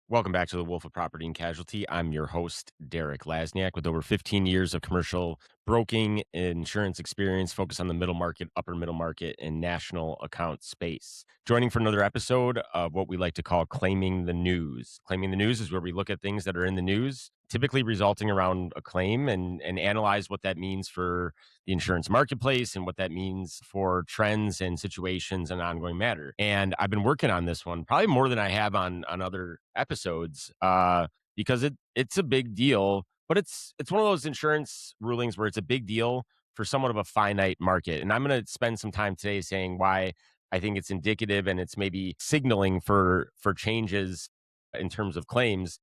Welcome back to the Wolf of Property and Casualty. I'm your host, Derek Lasniak, with over 15 years of commercial broking insurance experience, focused on the middle market, upper middle market, and national account space. Joining for another episode of what we like to call Claiming the News. Claiming the News is where we look at things that are in the news, typically resulting around a claim, and analyze what that means for the insurance marketplace and what that means for trends and situations and ongoing matter. And I've been working on this one probably more than I have on other episodes, because it's a big deal, but it's one of those insurance rulings where it's a big deal for somewhat of a finite market. And I'm going to spend some time today saying why I think it's indicative and it's maybe signaling for changes in terms of claims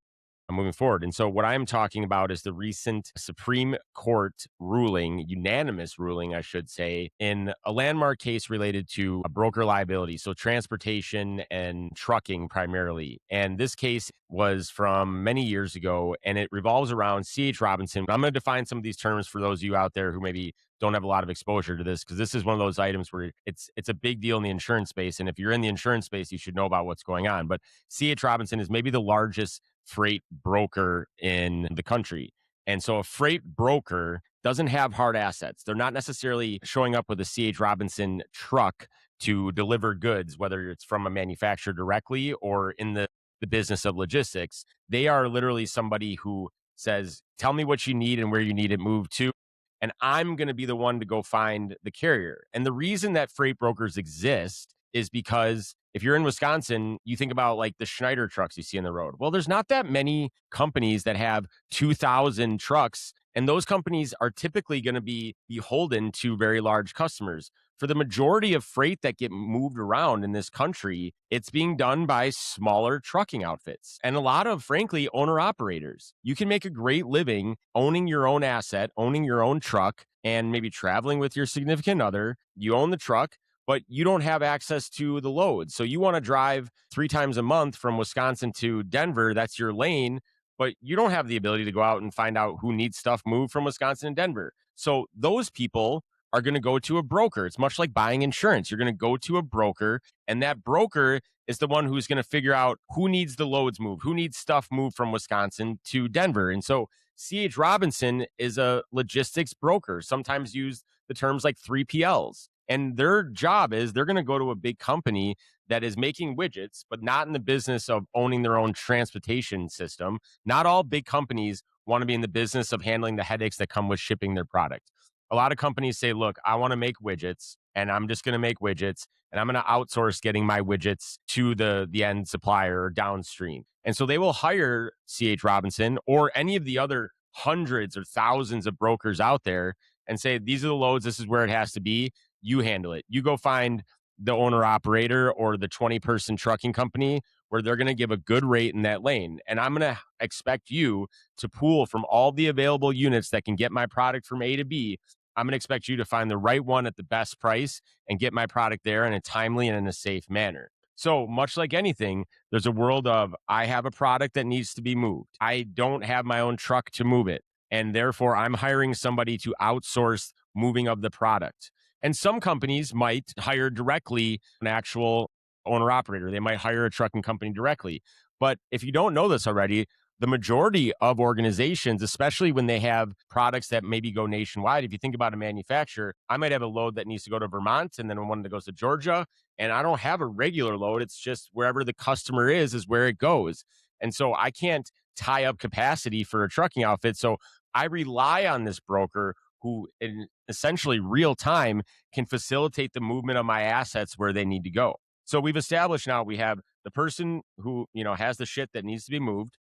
moving forward. And so, what I'm talking about is the recent Supreme Court ruling, unanimous ruling, I should say, in a landmark case related to a broker liability. So, transportation and trucking primarily. And this case was from many years ago, and it revolves around C.H. Robinson. I'm going to define some of these terms for those of you out there who maybe don't have a lot of exposure to this, because this is one of those items where it's a big deal in the insurance space. And if you're in the insurance space, you should know about what's going on. But C.H. Robinson is maybe the largest freight broker in the country. And so a freight broker doesn't have hard assets. They're not necessarily showing up with a C.H. Robinson truck to deliver goods, whether it's from a manufacturer directly or in the business of logistics. They are literally somebody who says, tell me what you need and where you need it moved to. And I'm going to be the one to go find the carrier. And the reason that freight brokers exist is because if you're in Wisconsin, you think about like the Schneider trucks you see on the road. Well, there's not that many companies that have 2,000 trucks, and those companies are typically going to be beholden to very large customers. For the majority of freight that get moved around in this country, it's being done by smaller trucking outfits and a lot of, frankly, owner operators. You can make a great living owning your own asset, owning your own truck, and maybe traveling with your significant other. You own the truck, but you don't have access to the loads. So you want to drive 3 times a month from Wisconsin to Denver. That's your lane, but you don't have the ability to go out and find out who needs stuff moved from Wisconsin and Denver. So those people are going to go to a broker. It's much like buying insurance. You're going to go to a broker, and that broker is the one who's going to figure out who needs the loads moved, who needs stuff moved from Wisconsin to Denver. And so C.H. Robinson is a logistics broker, sometimes use the terms like 3PLs. And their job is they're going to go to a big company that is making widgets, but not in the business of owning their own transportation system. Not all big companies want to be in the business of handling the headaches that come with shipping their product. A lot of companies say, look, I want to make widgets, and I'm just going to make widgets, and I'm going to outsource getting my widgets to the end supplier or downstream. And so they will hire C.H. Robinson or any of the other hundreds or thousands of brokers out there and say, these are the loads, this is where it has to be. You handle it. You go find the owner operator or the 20-person trucking company where they're going to give a good rate in that lane. And I'm going to expect you to pool from all the available units that can get my product from A to B. I'm going to expect you to find the right one at the best price and get my product there in a timely and in a safe manner. So much like anything, there's a world of I have a product that needs to be moved. I don't have my own truck to move it. And therefore, I'm hiring somebody to outsource moving of the product. And some companies might hire directly an actual owner operator. They might hire a trucking company directly. But if you don't know this already, the majority of organizations, especially when they have products that maybe go nationwide, if you think about a manufacturer, I might have a load that needs to go to Vermont and then one that goes to Georgia. And I don't have a regular load. It's just wherever the customer is where it goes. And so I can't tie up capacity for a trucking outfit. So I rely on this broker who in essentially real time can facilitate the movement of my assets where they need to go. So we've established now we have the person who, has the shit that needs to be moved.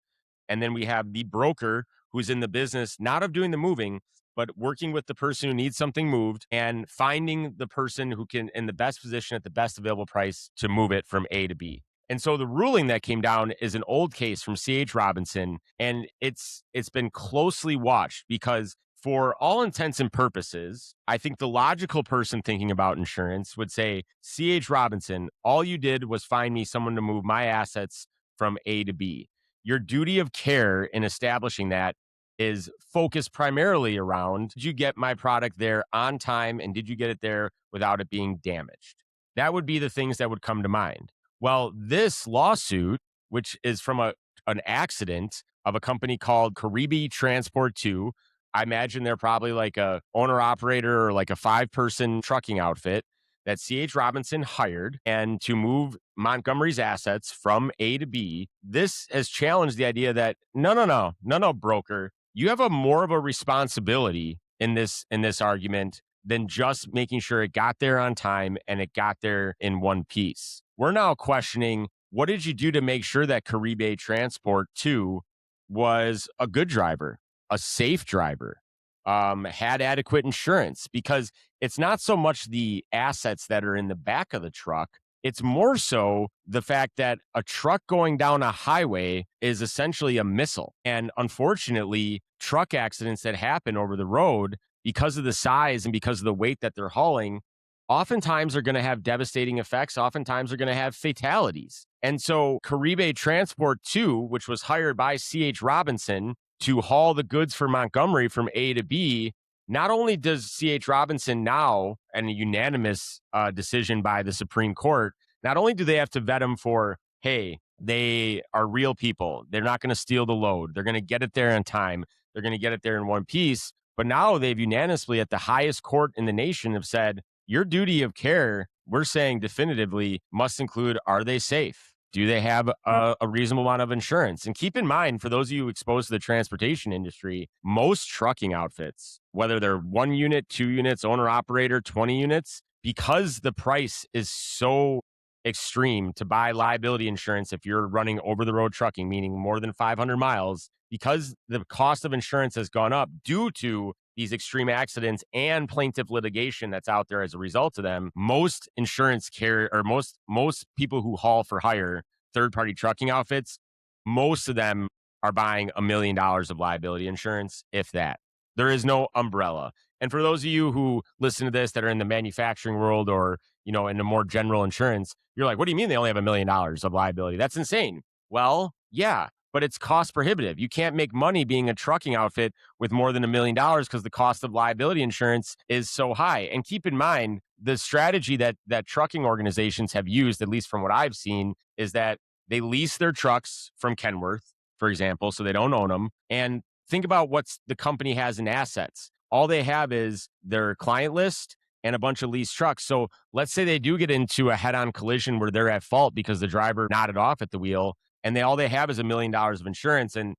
And then we have the broker who's in the business, not of doing the moving, but working with the person who needs something moved and finding the person who can in the best position at the best available price to move it from A to B. And so the ruling that came down is an old case from C.H. Robinson, and it's been closely watched because for all intents and purposes, I think the logical person thinking about insurance would say, C.H. Robinson, all you did was find me someone to move my assets from A to B. Your duty of care in establishing that is focused primarily around, did you get my product there on time and did you get it there without it being damaged? That would be the things that would come to mind. Well, this lawsuit, which is from a an accident of a company called Caribe Transport 2. I imagine they're probably like a owner operator or like a 5-person trucking outfit that CH Robinson hired and to move Montgomery's assets from A to B. This has challenged the idea that no, broker, you have a more of a responsibility in this argument than just making sure it got there on time and it got there in one piece. We're now questioning, what did you do to make sure that Caribe Transport 2 was a good driver, a safe driver, had adequate insurance? Because it's not so much the assets that are in the back of the truck. It's more so the fact that a truck going down a highway is essentially a missile. And unfortunately, truck accidents that happen over the road, because of the size and because of the weight that they're hauling, oftentimes are going to have devastating effects. Oftentimes are going to have fatalities. And so Caribe Transport 2, which was hired by C.H. Robinson to haul the goods for Montgomery from A to B, not only does C.H. Robinson now, and a unanimous decision by the Supreme Court, not only do they have to vet them for, hey, they are real people. They're not going to steal the load. They're going to get it there in time. They're going to get it there in one piece. But now they've unanimously, at the highest court in the nation, have said, your duty of care, we're saying definitively, must include, are they safe? Do they have a reasonable amount of insurance? And keep in mind, for those of you exposed to the transportation industry, most trucking outfits, whether they're 1 unit, 2 units, owner operator, 20 units, because the price is so extreme to buy liability insurance if you're running over the road trucking, meaning more than 500 miles, because the cost of insurance has gone up due to these extreme accidents and plaintiff litigation that's out there as a result of them. Most insurance carrier, or most people who haul for hire third-party trucking outfits, most of them are buying $1 million of liability insurance, if that. There is no umbrella. And for those of you who listen to this that are in the manufacturing world, or in the more general insurance, you're like, what do you mean they only have $1 million of liability? That's insane. Well, yeah, but it's cost prohibitive. You can't make money being a trucking outfit with more than $1 million because the cost of liability insurance is so high. And keep in mind, the strategy that trucking organizations have used, at least from what I've seen, is that they lease their trucks from Kenworth, for example, so they don't own them. And think about what the company has in assets. All they have is their client list and a bunch of leased trucks. So let's say they do get into a head-on collision where they're at fault because the driver nodded off at the wheel, and all they have is $1 million of insurance, and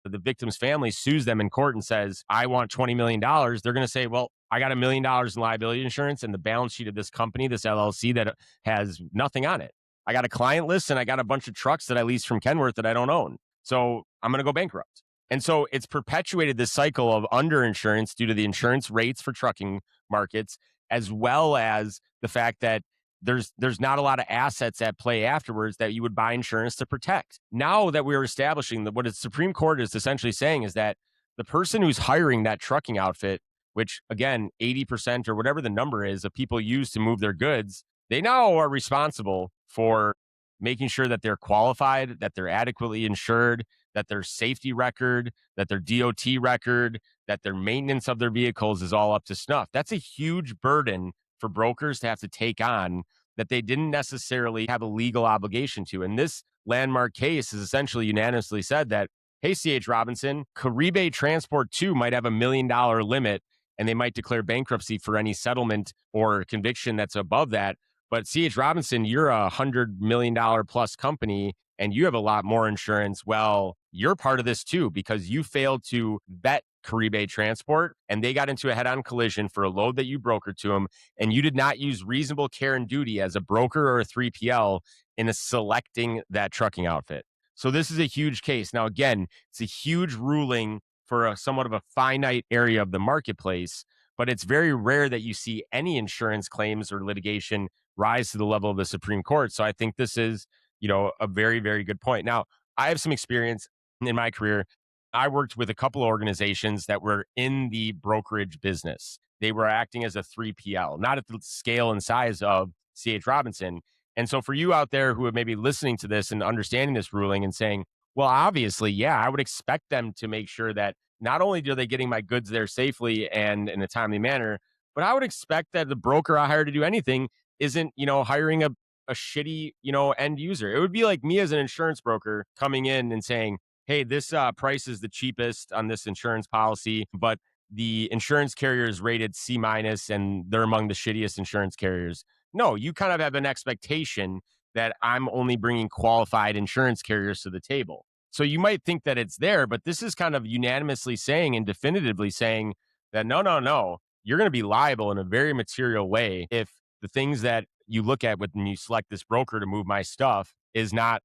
the victim's family sues them in court and says, I want $20 million. They're going to say, well, I got $1 million in liability insurance and the balance sheet of this company, this LLC, that has nothing on it. I got a client list and I got a bunch of trucks that I leased from Kenworth that I don't own. So I'm going to go bankrupt. And so it's perpetuated this cycle of underinsurance due to the insurance rates for trucking markets, as well as the fact that there's not a lot of assets at play afterwards that you would buy insurance to protect. Now that we're establishing that, what the Supreme Court is essentially saying is that the person who's hiring that trucking outfit, which again, 80% or whatever the number is of people use to move their goods, they now are responsible for making sure that they're qualified, that they're adequately insured, that their safety record, that their DOT record, that their maintenance of their vehicles is all up to snuff. That's a huge burden for brokers to have to take on that they didn't necessarily have a legal obligation to. And this landmark case has essentially unanimously said that, hey, C.H. Robinson, Caribe Transport 2 might have $1 million limit and they might declare bankruptcy for any settlement or conviction that's above that. But C.H. Robinson, you're a $100 million plus company and you have a lot more insurance. Well, you're part of this too, because you failed to vet Caribe Transport and they got into a head-on collision for a load that you brokered to them, and you did not use reasonable care and duty as a broker or a 3PL in selecting that trucking outfit. So this is a huge case. Now, again, it's a huge ruling for somewhat of a finite area of the marketplace, but it's very rare that you see any insurance claims or litigation rise to the level of the Supreme Court. So I think this is, a very, very good point. Now, I have some experience in my career. I worked with a couple of organizations that were in the brokerage business. They were acting as a 3PL, not at the scale and size of C.H. Robinson. And so for you out there who are maybe listening to this and understanding this ruling and saying, well, obviously, yeah, I would expect them to make sure that not only are they getting my goods there safely and in a timely manner, but I would expect that the broker I hire to do anything isn't, hiring a a shitty, end user. It would be like me as an insurance broker coming in and saying, "Hey, this price is the cheapest on this insurance policy, but the insurance carrier is rated C minus, and they're among the shittiest insurance carriers." No, you kind of have an expectation that I'm only bringing qualified insurance carriers to the table. So you might think that it's there, but this is kind of unanimously saying and definitively saying that no, no, no, you're going to be liable in a very material way if the things that you look at when you select this broker to move my stuff is not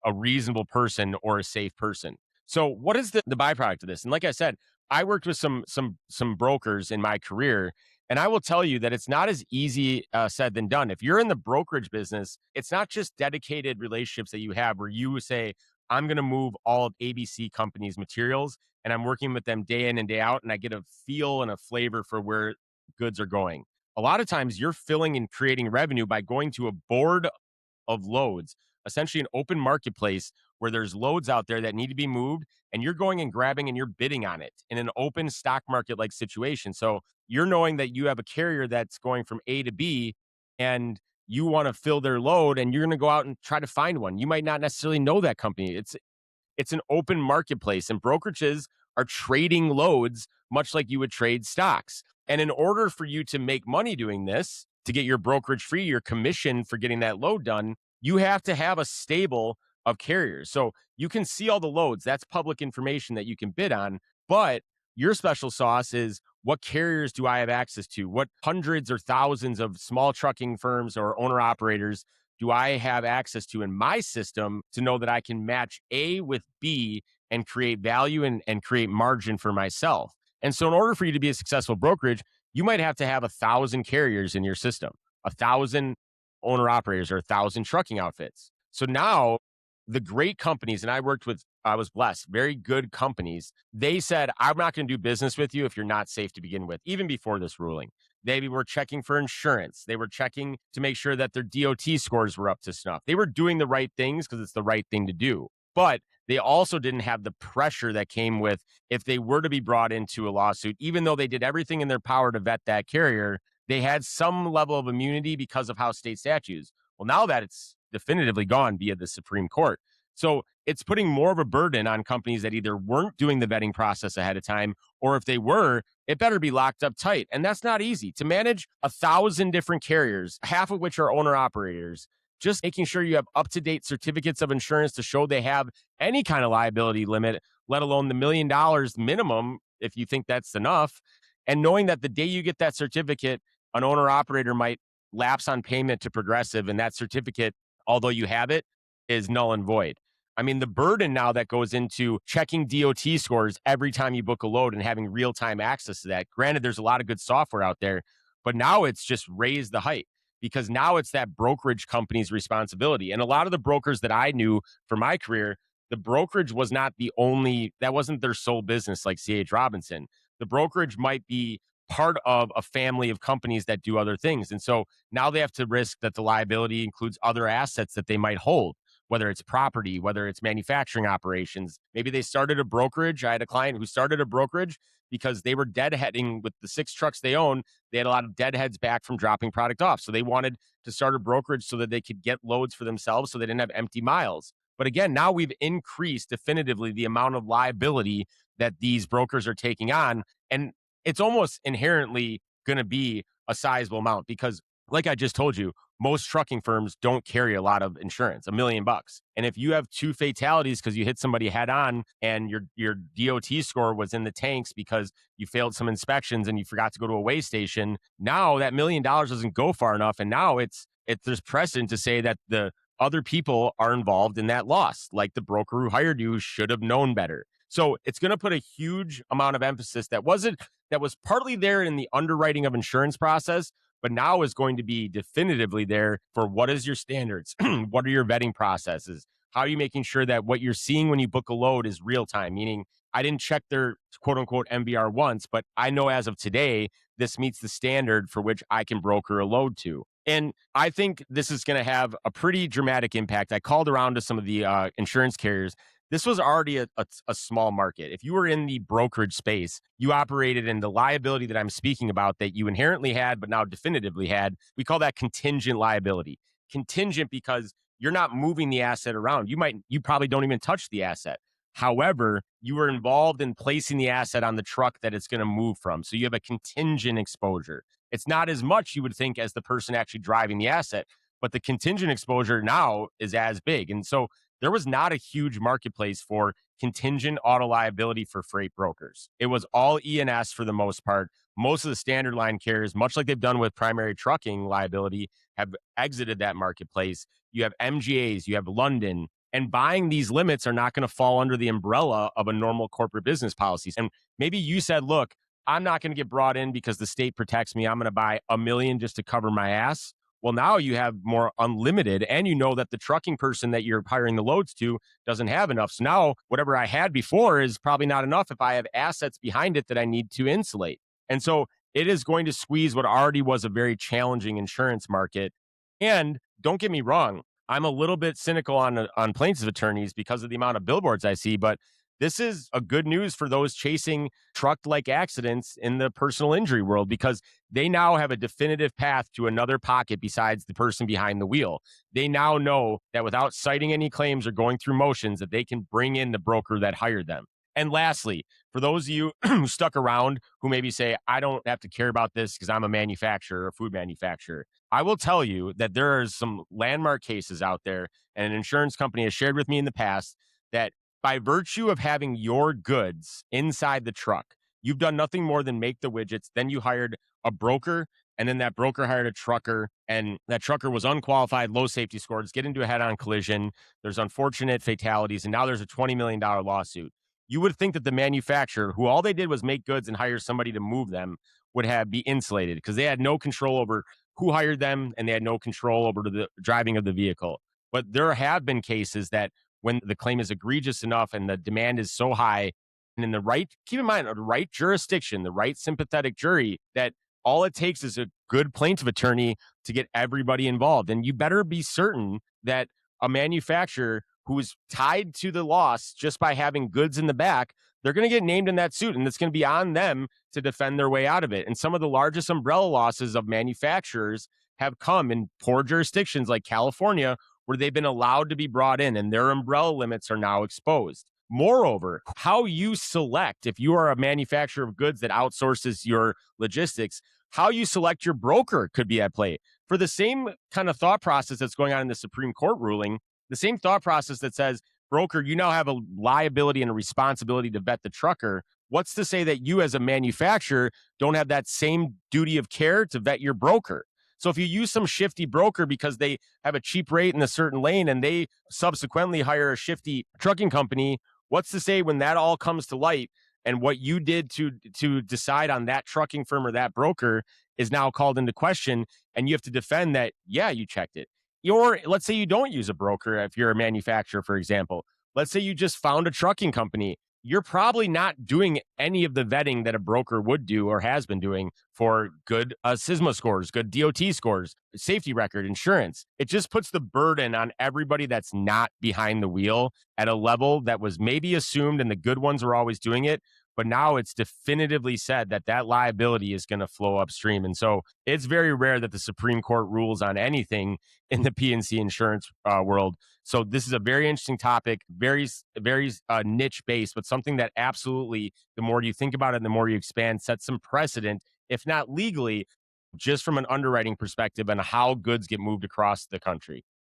a reasonable person or a safe person. So what is the byproduct of this? And like I said, I worked with some brokers in my career, and I will tell you that it's not as easy said than done. If you're in the brokerage business, it's not just dedicated relationships that you have where you say, I'm going to move all of ABC companies' materials, and I'm working with them day in and day out, and I get a feel and a flavor for where goods are going. A lot of times you're filling and creating revenue by going to a board of loads, essentially an open marketplace where there's loads out there that need to be moved, and you're going and grabbing and you're bidding on it in an open stock market like situation. So you're knowing that you have a carrier that's going from A to B, and you want to fill their load, and you're going to go out and try to find one. You might not necessarily know that company. It's an open marketplace, and brokerages are trading loads much like you would trade stocks. And in order for you to make money doing this, to get your brokerage fee, your commission for getting that load done, you have to have a stable of carriers. So you can see all the loads. That's public information that you can bid on. But your special sauce is, what carriers do I have access to? What hundreds or thousands of small trucking firms or owner operators do I have access to in my system to know that I can match A with B and create value and create margin for myself? And so in order for you to be a successful brokerage, you might have to have 1,000 carriers in your system, 1,000 owner operators, or 1,000 trucking outfits. So now the great companies, and I was blessed, very good companies, they said, I'm not going to do business with you if you're not safe to begin with, even before this ruling. They were checking for insurance. They were checking to make sure that their DOT scores were up to snuff. They were doing the right things because it's the right thing to do. But they also didn't have the pressure that came with, if they were to be brought into a lawsuit, even though they did everything in their power to vet that carrier, they had some level of immunity because of how state statutes. Well, now that it's definitively gone via the Supreme Court. So it's putting more of a burden on companies that either weren't doing the vetting process ahead of time, or if they were, it better be locked up tight. And that's not easy to manage 1,000 different carriers, half of which are owner operators. Just making sure you have up-to-date certificates of insurance to show they have any kind of liability limit, let alone the $1 million minimum, if you think that's enough. And knowing that the day you get that certificate, an owner operator might lapse on payment to Progressive, and that certificate, although you have it, is null and void. I mean, the burden now that goes into checking DOT scores every time you book a load and having real-time access to that. Granted, there's a lot of good software out there, but now it's just raised the height, because now it's that brokerage company's responsibility. And a lot of the brokers that I knew for my career, the brokerage was not that wasn't their sole business like C.H. Robinson. The brokerage might be part of a family of companies that do other things. And so now they have to risk that the liability includes other assets that they might hold, whether it's property, whether it's manufacturing operations. Maybe they started a brokerage. I had a client who started a brokerage because they were deadheading with the 6 trucks they own. They had a lot of deadheads back from dropping product off. So they wanted to start a brokerage so that they could get loads for themselves, so they didn't have empty miles. But again, now we've increased definitively the amount of liability that these brokers are taking on. And it's almost inherently going to be a sizable amount because, like I just told you, most trucking firms don't carry a lot of insurance, $1 million. And if you have 2 fatalities because you hit somebody head on and your DOT score was in the tanks because you failed some inspections and you forgot to go to a weigh station, now that $1 million doesn't go far enough. And now there's precedent to say that the other people are involved in that loss, like the broker who hired you should have known better. So it's going to put a huge amount of emphasis that was partly there in the underwriting of insurance process, but now is going to be definitively there for what is your standards? What are your vetting processes? How are you making sure that what you're seeing when you book a load is real time? Meaning, I didn't check their quote unquote MBR once, but I know as of today, this meets the standard for which I can broker a load to. And I think this is going to have a pretty dramatic impact. I called around to some of the insurance carriers. This was already a small market. If you were in the brokerage space, you operated in the liability that I'm speaking about that you inherently had, but now definitively had. We call that contingent liability. contingent because you're not moving the asset around. You probably don't even touch the asset. However, you were involved in placing the asset on the truck that it's going to move from. So you have a contingent exposure. It's not as much, you would think, as the person actually driving the asset, but the contingent exposure now is as big. And so there was not a huge marketplace for contingent auto liability for freight brokers. It was all E&S for the most part. Most of the standard line carriers, much like they've done with primary trucking liability, have exited that marketplace. You have MGAs, you have London, and buying these limits are not going to fall under the umbrella of a normal corporate business policies. And maybe you said, look, I'm not going to get brought in because the state protects me. I'm going to buy $1 million just to cover my ass. Well, now you have more unlimited, and you know that the trucking person that you're hiring the loads to doesn't have enough. So now whatever I had before is probably not enough if I have assets behind it that I need to insulate. And so it is going to squeeze what already was a very challenging insurance market. And don't get me wrong, I'm a little bit cynical on plaintiff attorneys because of the amount of billboards I see, but this is a good news for those chasing truck-like accidents in the personal injury world because they now have a definitive path to another pocket besides the person behind the wheel. They now know that without citing any claims or going through motions, that they can bring in the broker that hired them. And lastly, for those of you who stuck around who maybe say, I don't have to care about this because I'm a manufacturer, a food manufacturer, I will tell you that there are some landmark cases out there, and an insurance company has shared with me in the past that by virtue of having your goods inside the truck, you've done nothing more than make the widgets. Then you hired a broker, and then that broker hired a trucker, and that trucker was unqualified, low safety scores, get into a head-on collision. There's unfortunate fatalities, and now there's a $20 million lawsuit. You would think that the manufacturer, who all they did was make goods and hire somebody to move them, would be insulated because they had no control over who hired them and they had no control over the driving of the vehicle. But there have been cases that when the claim is egregious enough and the demand is so high, and in the right, keep in mind, the right jurisdiction, the right sympathetic jury, that all it takes is a good plaintiff attorney to get everybody involved. And you better be certain that a manufacturer who is tied to the loss just by having goods in the back, they're going to get named in that suit, and it's going to be on them to defend their way out of it. And some of the largest umbrella losses of manufacturers have come in poor jurisdictions like California, where they've been allowed to be brought in and their umbrella limits are now exposed. Moreover, how you select, if you are a manufacturer of goods that outsources your logistics, how you select your broker could be at play. For the same kind of thought process that's going on in the Supreme Court ruling, the same thought process that says, broker, you now have a liability and a responsibility to vet the trucker. What's to say that you as a manufacturer don't have that same duty of care to vet your broker? So if you use some shifty broker because they have a cheap rate in a certain lane and they subsequently hire a shifty trucking company, what's to say when that all comes to light and what you did to decide on that trucking firm or that broker is now called into question, and you have to defend that, yeah, you checked it. Or let's say you don't use a broker if you're a manufacturer, for example. Let's say you just found a trucking company. You're probably not doing any of the vetting that a broker would do or has been doing for good SISMA scores, good DOT scores, safety record, insurance. It just puts the burden on everybody that's not behind the wheel at a level that was maybe assumed, and the good ones are always doing it. But now it's definitively said that that liability is going to flow upstream. And so it's very rare that the Supreme Court rules on anything in the P&C insurance world. So this is a very interesting topic, very niche based, but something that absolutely, the more you think about it, and the more you expand, sets some precedent, if not legally, just from an underwriting perspective and how goods get moved across the country.